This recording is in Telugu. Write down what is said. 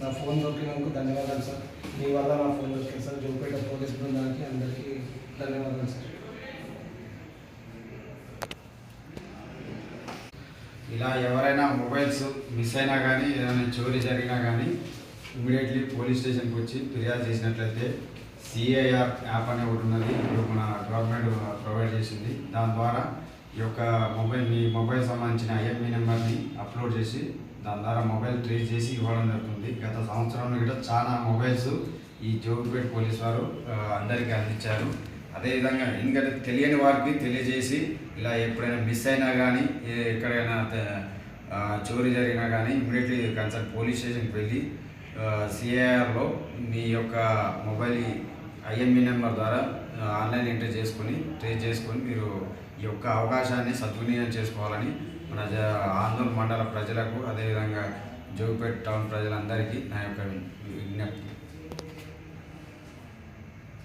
నా ఫోన్ దొరికినందుకు ధన్యవాదాలు సార్. మీ వల్ల నా ఫోన్ దొరికింది సార్. జోగిపేట పోలీస్ బృందానికి అందరికీ ధన్యవాదాలు సార్. ఇలా ఎవరైనా మొబైల్స్ మిస్ అయినా కానీ ఏదైనా చోరీ జరిగినా కానీ ఇమీడియట్లీ పోలీస్ స్టేషన్కి వచ్చి ఫిర్యాదు చేసినట్లయితే సిఐఆర్ యాప్ అనే ఒకటి ఉన్నది. ఇప్పుడు మన గవర్నమెంట్ ప్రొవైడ్ చేసింది. దాని ద్వారా ఈ యొక్క మీ మొబైల్ సంబంధించిన ఐఎంఈ నెంబర్ని అప్లోడ్ చేసి దాని ద్వారా మొబైల్ ట్రేస్ చేసి ఇవ్వడం జరుగుతుంది. గత సంవత్సరంలో కూడా చాలా మొబైల్స్ ఈ జోగిపేట పోలీస్ వారు అందరికీ అందించారు. అదేవిధంగా ఎందుకంటే తెలియని వారికి తెలియజేసి ఇలా ఎప్పుడైనా మిస్ అయినా కానీ ఎక్కడైనా చోరీ జరిగినా కానీ ఇమ్మీడియట్లీ కన్సర్న్ పోలీస్ స్టేషన్కి వెళ్ళి సిఐఆర్లో మీ యొక్క మొబైల్ ఐఎంఈ నెంబర్ ద్వారా ఆన్లైన్ ఎంట్రీ చేసుకొని ట్రేస్ చేసుకొని మీరు ఈ యొక్క అవకాశాన్ని సద్వినియోగం చేసుకోవాలని మన ఆందోళన మండల ప్రజలకు అదేవిధంగా జోగిపేట టౌన్ ప్రజలందరికీ నా యొక్క విజ్ఞప్తి.